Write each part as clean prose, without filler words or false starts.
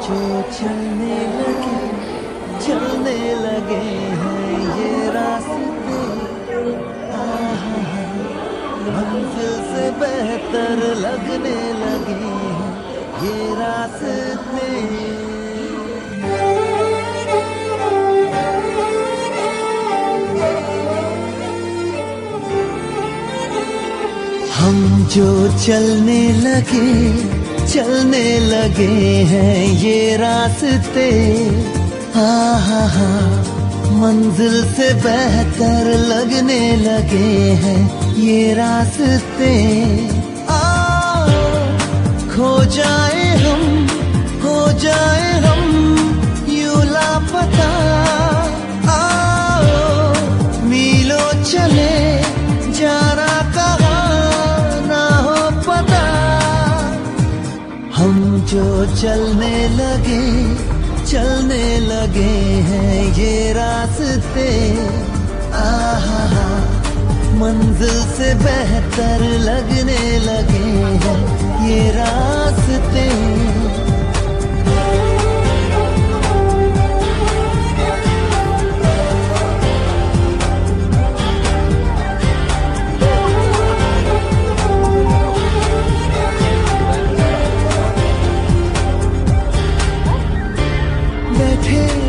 जो चलने लगे हैं ये रास्ते, मंजिल से बेहतर लगने लगे हैं ये रास्ते। हम जो चलने लगे हैं ये रास्ते, मंजिल से बेहतर लगने लगे हैं ये रास्ते। खो जाए हम यूं लापता, मीलों चले जाना कहाँ ना हो पता। हम जो चलने लगे हैं ये रास्ते, मंजिल से बेहतर लगने लगे हैं ये रास्ते।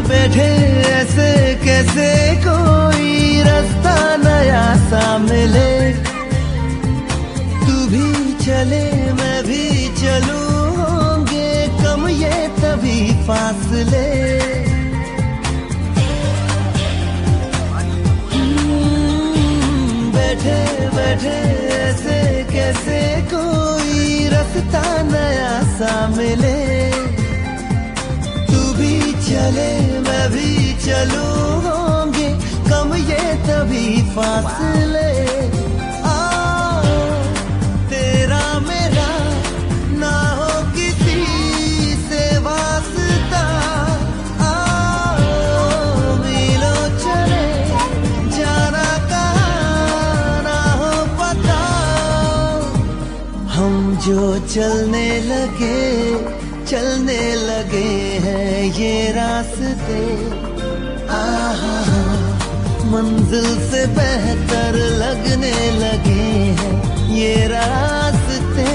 बैठे ऐसे कैसे कोई रास्ता नया सा मिले, तू भी चले मैं भी चलूं, होंगे कम ये तभी फासले। बैठे ऐसे कैसे कोई रास्ता नया सा मिले, चले मैं भी चलूं, होंगे कम ये तभी फासले। तेरा मेरा ना हो किसी से वास्ता, मीलों चले जाना कहाँ ना हो पता। हम जो चलने लगे हैं ये रास्ते, मंजिल से बेहतर लगने लगे हैं ये रास्ते।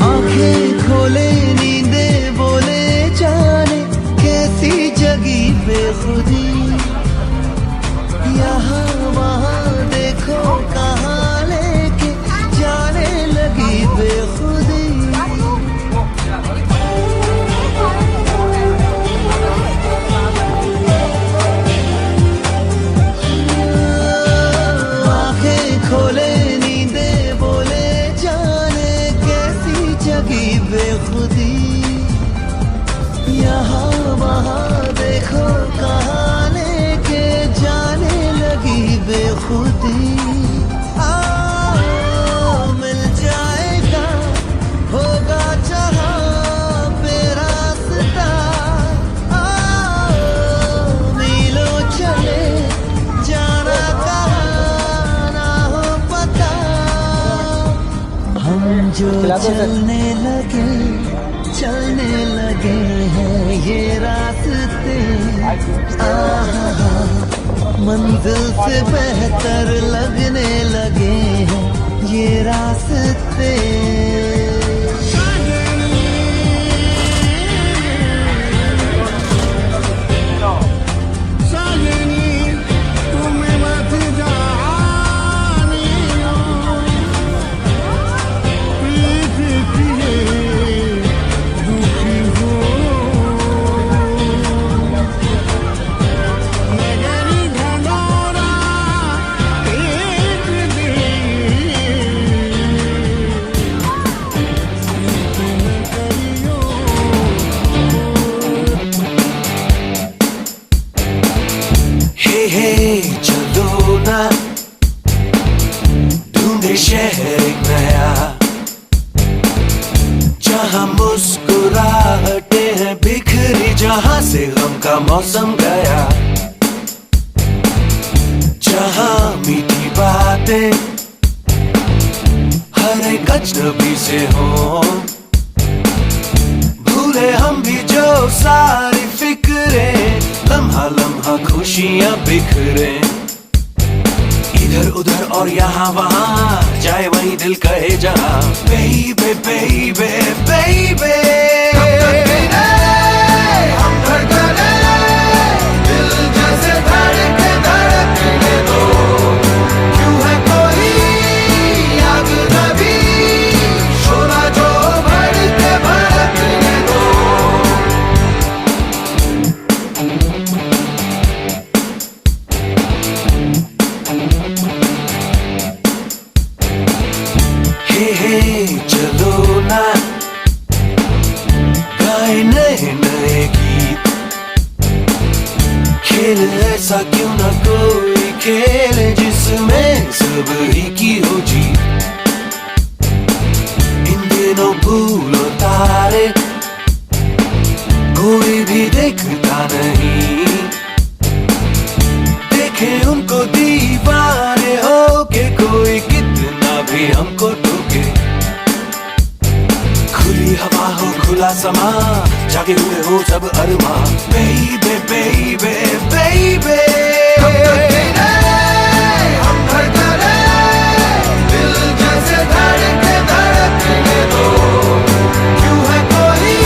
आँखें खोले नींदे बोले जाने कैसी जगी बेखुदी, यहाँ वहाँ देखो कहाँ लेके जाने लगी बेखुदी। खोले नींदे बोले जाने कैसी जगी बेखुदी, यहाँ वहाँ देखो कहाँ लेके जाने लगी बेखुदी। मिल जाएगा होगा जहाँ पे रास्ता, मीलों चले जाना जो चलने लगे हैं ये रास्ते, मंजिल से बेहतर लगने लगे हैं ये रास्ते। ढूंढे शहर एक नया, जहाँ मुस्कुराहटे हैं बिखरी, जहाँ से गम का मौसम गया, जहाँ मीठी बातें हर एक अजनबी से हो, भूले हम भी जो सारी फिक्रें, लम्हा लम्हा खुशियाँ बिखरे, इधर उधर और यहाँ वहाँ, जाए वहीं दिल कहे जहाँ, बेबे बेबे बेबे हम धड़कने, दिल जैसे धड़के धड़कने दो, क्यों है कोई आग नबी, शोला जो भड़के भड़कने दो। हे चलो ना गाए नए नए गीत, खेल ऐसा क्यों ना कोई खेल जिसमें सब ही की हो जीत, इन दिनों भूलो तारे कोई भी देखता नहीं, देखे उनको दीवाने हो के कोई कितना भी हमको टोके, खुली हवा हो खुला समा, जागे हुए हो सब अरमा, बेबे बेबे बेबे हम धड़कने, दिल जैसे धड़के धड़कने दो, क्यों है कोई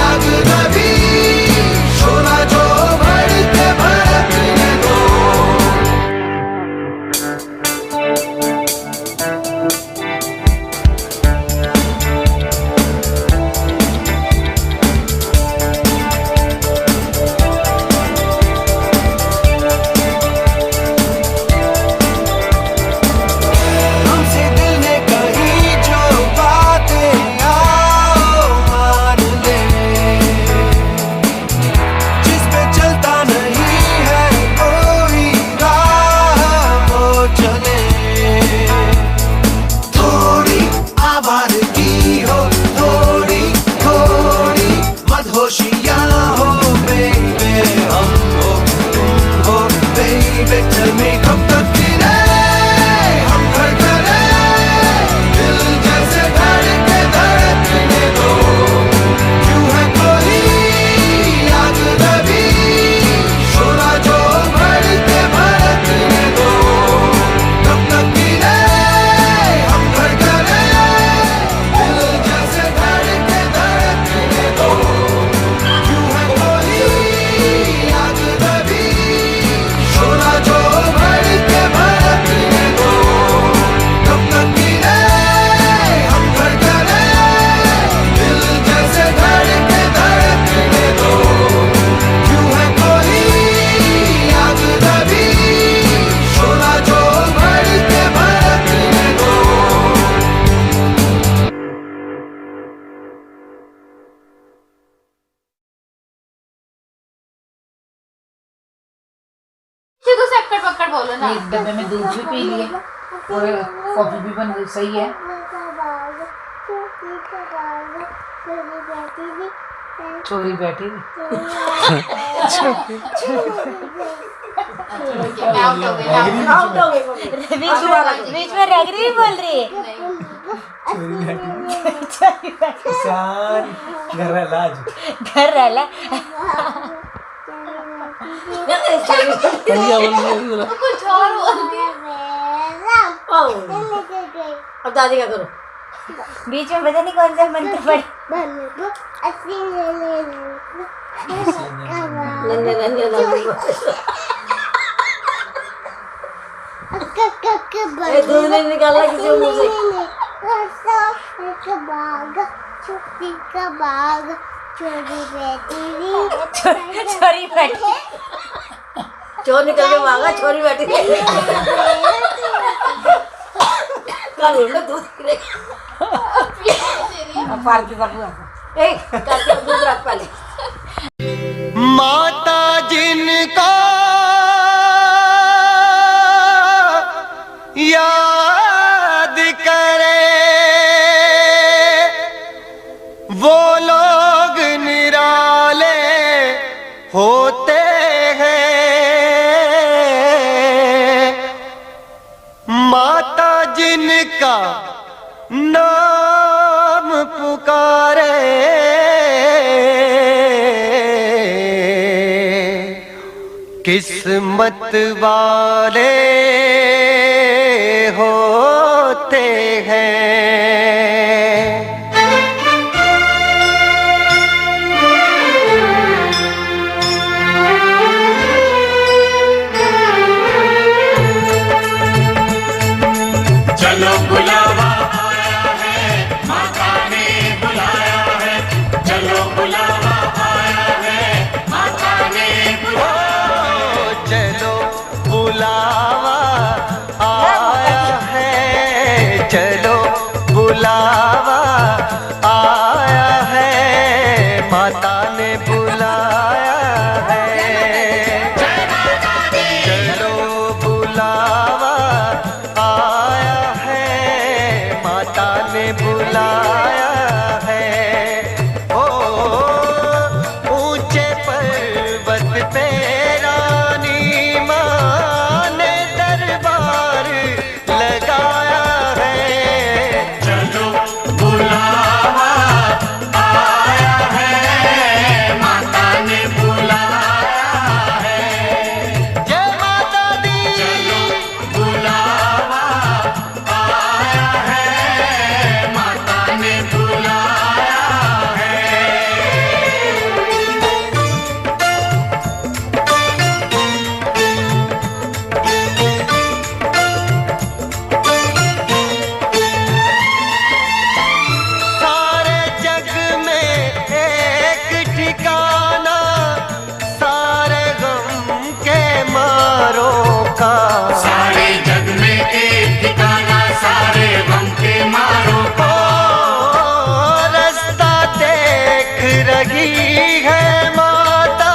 आग नबी, शोला जो भड़के भड़कने दो। हमसे दिल ने कही जो बातें आओ मान ले, जिस पे चलता नहीं है कोई राह वो चले, थोड़ी आवारगी हो, थोड़ी थोड़ी मदहोशियाँ हो, बेबे हम हो तुम हो, बेबे tell me कब तक गिरे हम धड़कने, दिल जैसे धड़के धड़कने दो, क्यों है कोई आग नबी, शोला जो भड़के भड़कने दो, कब तक गिरे हम धड़कने, दिल जैसे धड़के धड़कने दो, क्यों है कोई आग नबी, शोला जो भड़के भड़कने दो, कब तक गिरे हम धड़कने, दिल जैसे धड़के धड़कने दो, क्यों है कोई आग नबी, शोला जो भड़के भड़कने दो। सीधू से अक्कड़ पक्कड़ बोलो ना। एक डब्बे में दूध भी पी लिए और कॉफी भी बन गई, सही है। छोरी बैठी थी। मैं आउट हो गई, आउट हो गई। बीच में रैगरी भी बोल रही है। घर रहला कुछ और बोलती है। अब दादी क्या करो, बीच में पता नहीं कौन सा मंत्र पढ़ नन्हे नन्हे दादी दूध नहीं निकालना किसी मुंह से। छोरी बैठी चोर निकल के भागा, छोरी बैठी दूध दूध रख पहले। माता जिनका याद जिनका नाम पुकारे किस्मत वाले होते हैं। चलो बुलावा आया है, माता ने बुलाया है। चलो बुलावा आया है, माता ने बुलाया। चलो बुलावा आया है, चलो बुलावा आया है, माता ने बुलाया है। चलो बुलावा आया है, माता ने बुलाया है। ओ ऊंचे पर्वत पे रानी माँ ने दरबार लगाया है। चलो बुलावा आया है, माता ने बुलाया है। जय माता दी। चलो बुलावा आया है, माता ने बुलाया है। सारे जग में एक ठिकाना सारे गम के मारों का। सारे जग में एक ठिकाना सारे गम के मारों का। रास्ता देख रही है माता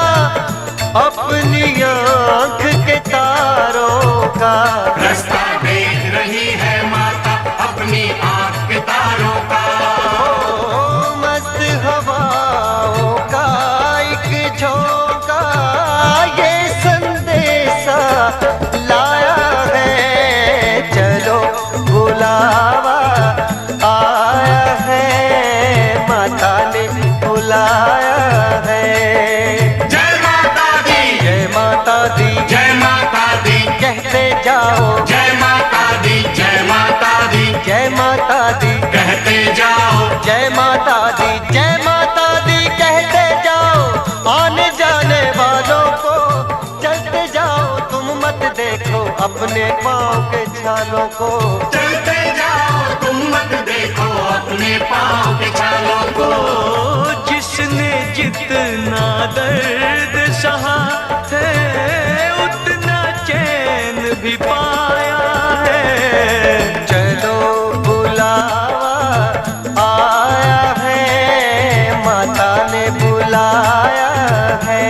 अपनी आँख के तारों का। रास्ता देख रही है माता अपनी आँख के तारों का। मस्त हवाओं का एक झोंका ये संदेशा लाया है। चलो बुलावा आया है, माता ने बुलाया है। जय माता दी, जय माता दी, जय माता दी, कहते जाओ। जय माता दी, जय माता दी, जय माता दी, कहते जाओ। जय माता दी, जय माता दी कहते जाओ। आने जाने वालों को चलते जाओ, तुम मत देखो अपने पाँव के छालों को। चलते जाओ तुम मत देखो अपने पाँव के छालों को। जिसने जितना दर्द सहा है उतना चैन भी पाया है। चलो बुलावा आया है, माता ने बुलाया है।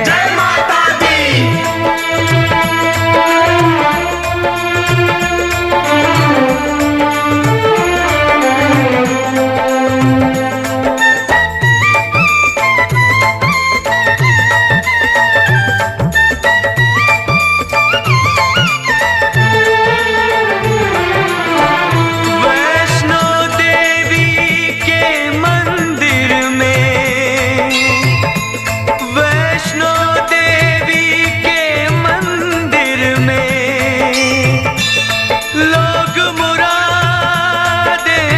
जय माता दी। वैष्णो देवी के मंदिर में, वैष्णो देवी के मंदिर में लोग मुरादें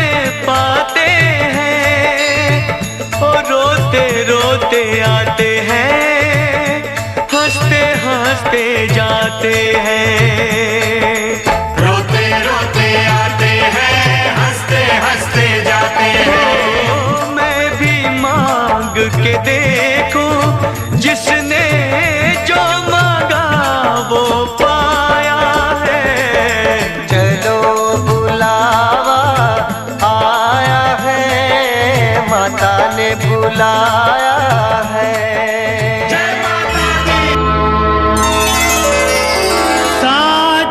पाते हैं और रोते रोते आते हैं, हंसते हंसते जाते हैं। रोते रोते आते हैं, हंसते हंसते जाते हैं। मैं भी मांग के देखूं, जिसने जो मांगा वो पाया है। चलो बुलावा आया है, माता ने बुलाया है। जय माता दी। साथ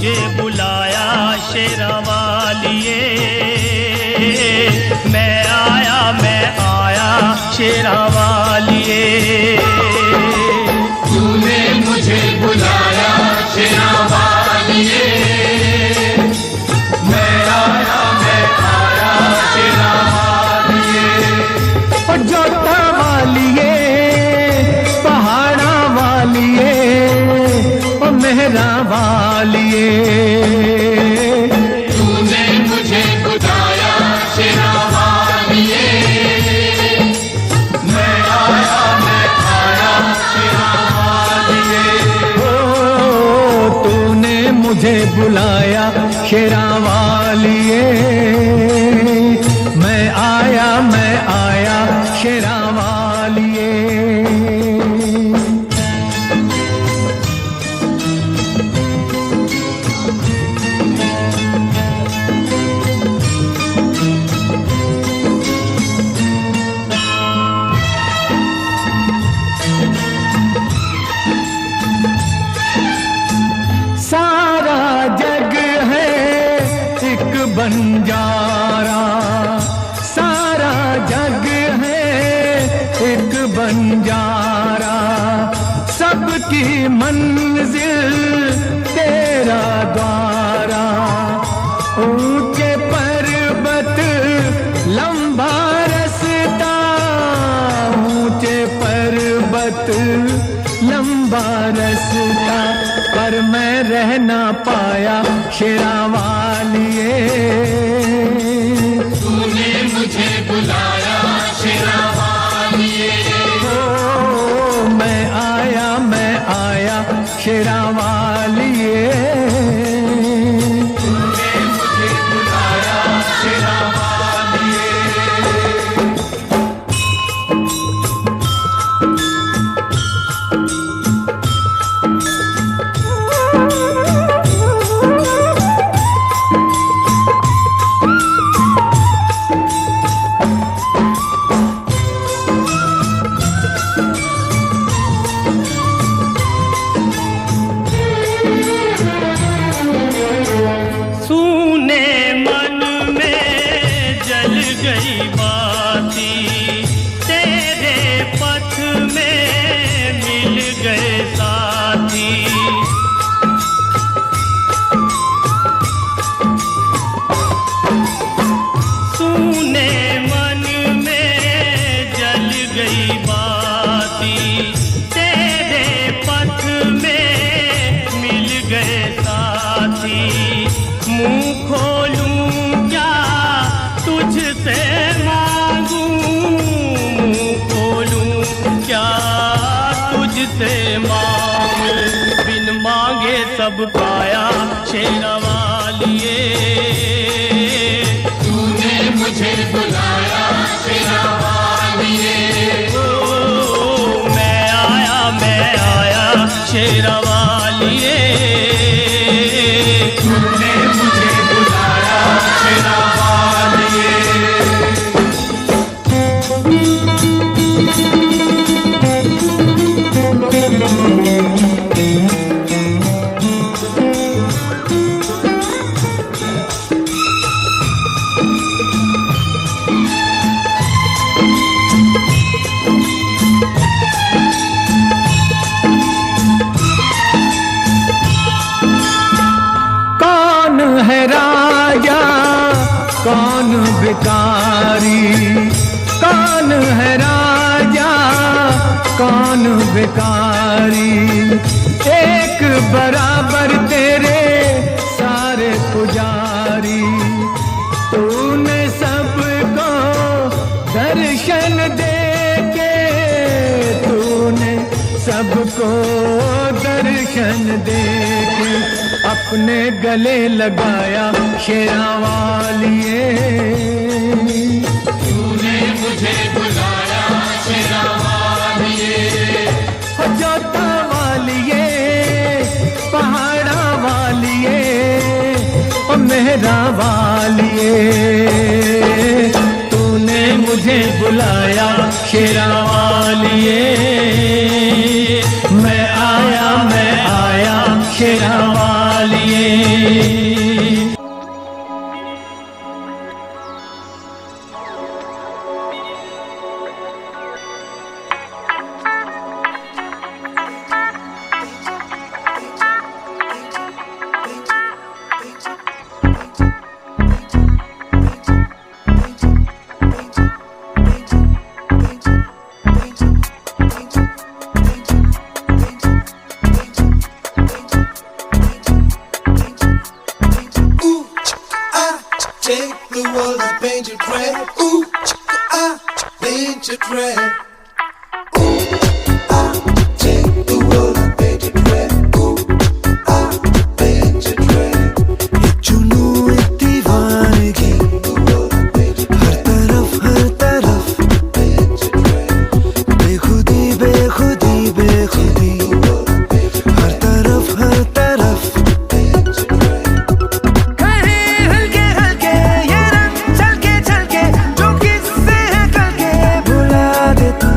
मुझे बुलाया शेरा वालिए, मैं आया शेरा वालिए। तूने मुझे बुलाया शेरा वालिए, मैं आया शेरा वालिए। ओ जोता वालिए, पहाड़ा वालिए, ओ मेहरा वालिए। तूने मुझे बुलाया शेरा वालिए, मैं आया शेरा वालिए। ओ तूने मुझे बुलाया शेरा वालिए, मैं आया शेरा वालिए। सारा जग है एक बंजारा, सारा जग है एक बंजारा, सबकी मंजिल तेरा द्वारा। ऊंचे पर्वत लंबा रास्ता, ऊंचे पर्वत लंबा रास्ता, पर मैं रह ना पाया शेरा वालिए। तूने मुझे बुलाया शेरा वालिए, ओ मैं आया शेरा वालिए। तूने मुझे बुलाया शेरा वालिए। सूने मन में जल गई बाती, तेरे पथ में मिल गए साथी। सूने मन में जल गई बाती, तेरे पथ में मिल गए साथी। मुंह खोलूं क्या तुझसे मांगूं, मुंह खोलूं क्या तुझसे मांगूं, बिन मांगे सब पाया शेरा वालिए। तूने मुझे बुलाया शेरा वालिए, ओ मैं आया शेरा वालिए। तूने मुझे बुलाया शेरा वालिए। कौन है राजा कौन भिखारी, कौन है राजा कौन भिखारी, एक बराबर तेरे सारे पुजारी। तूने सबको दर्शन दे के, तूने सबको दर्शन दे के अपने गले लगाया शेरा वालिए। तूने मुझे बुलाया शेरा वालिए, हो जोता वालिए, पहाड़ा वालिए, ओ मेहरा वालिए। तूने मुझे बुलाया शेरा वालिए, मैं आया शेरा वालिए। Take the world and paint it red. Ooh, I paint it red. Ooh, I take the world and paint it red. Ooh, I paint it red. एक जुनून एक दीवानगी, हर तरफ paint it red. बेखुदी बेखुदी बेखुदी, हर तरफ paint it red. कहीं हल्के हल्के ये रंग चल के जो किससे है कल के भुला दे तू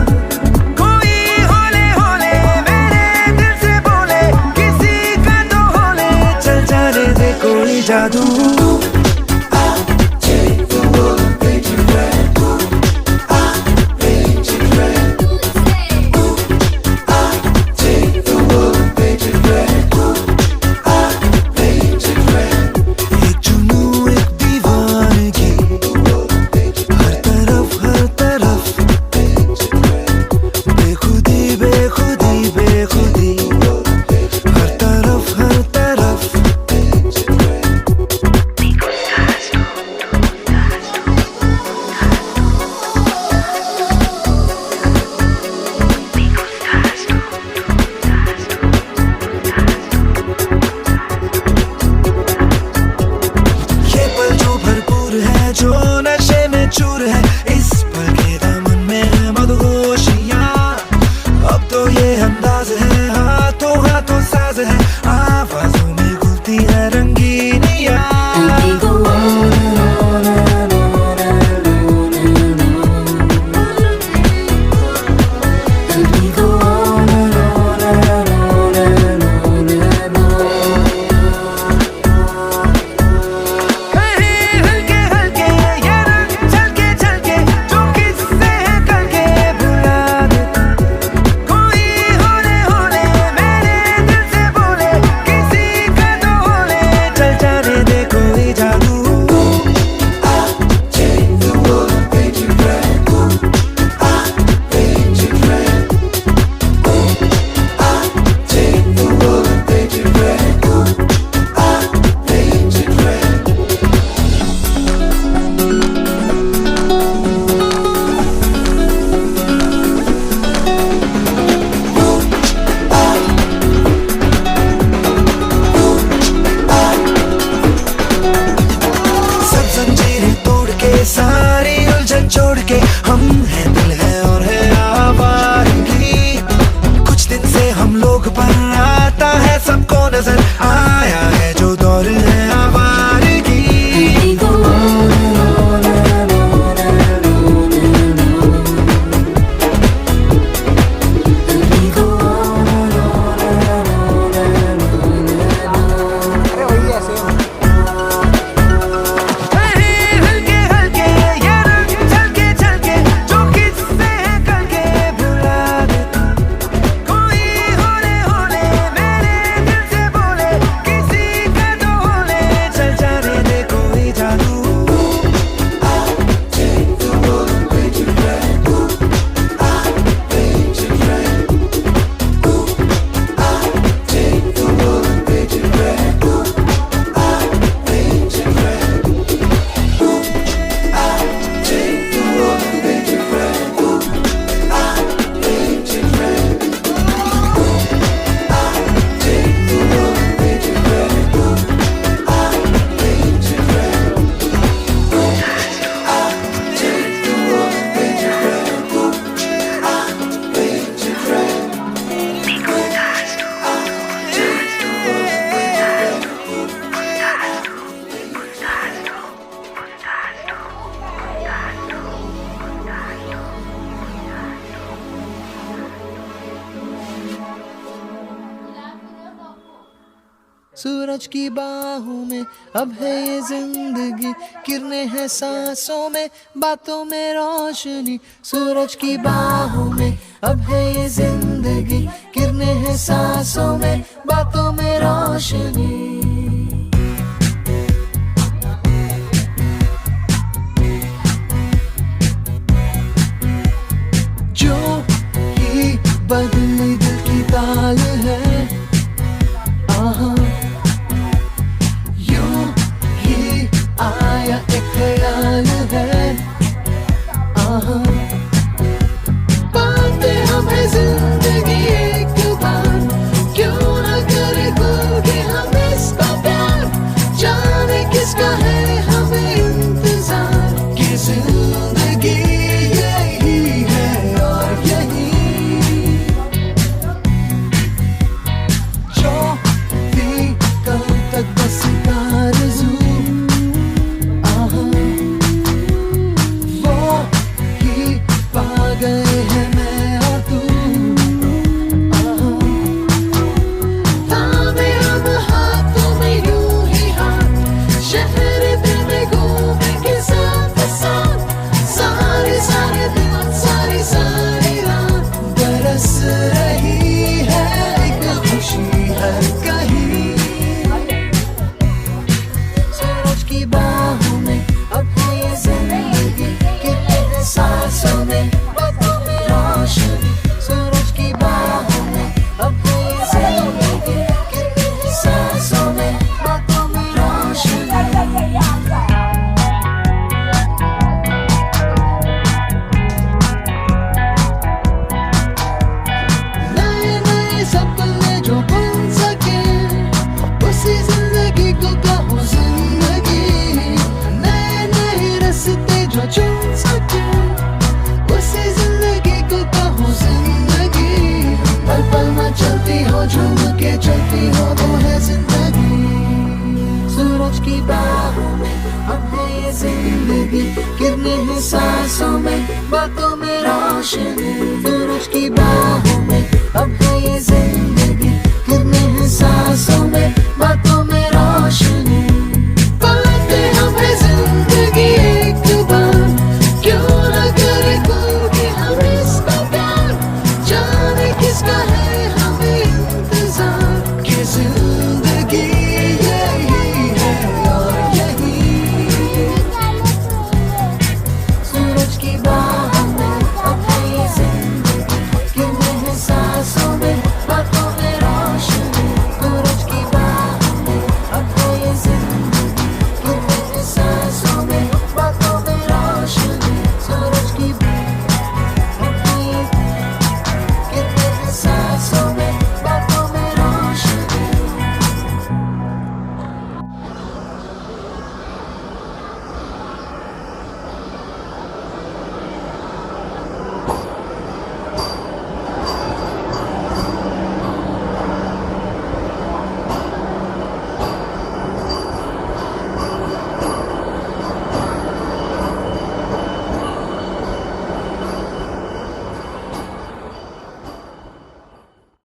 सूरज की बाहों में अब है ये जिंदगी, किरणें हैं सांसों में, बातों में रोशनी। सूरज की बाहों में अब है ये जिंदगी, किरणें हैं सांसों में, बातों में रोशनी। जो ही बदली दिल की ताल है, आहा यूं ही आया एक ख्याल है, आहा पाते हमें जिंदगी एक बार, क्यों न करे खुल के हम इसका प्यार, जाने किसका है हमें इंतजार, कि जिंदगी यही है और यही जो भी कल तक बस आरज़ू, आहा वो ही पा गए हैं मैं और तू, आहा थामे हम हाथों में यूं ही हाथ, शहर दिल में घूमेंगे साथ साथ, सारे सारे दिन सारी सारी रात, बरस रही है एक खुशी हर कहीं। सूरज की बाहों में अब है ये जिंदगी, कितने सांसों में, बातों में रोशनी। सूरज की बाहों में अब है ये जिंदगी, कितने सांसों में, बातों में रोशनी। नए नए सपने जो बन सके, उसी जिंदगी को कहो जिंदगी, नए नए रास्ते जो चुन सके, उसी जिंदगी को कहो जिंदगी, पल पल में चलती हो झूम के चलती हो वो है जिंदगी। सूरज की बाहों में अब है ये जिंदगी, किरणें हैं सांसों में, बातों में रोशनी। सूरज की बाहों में अब है ये जिंदगी,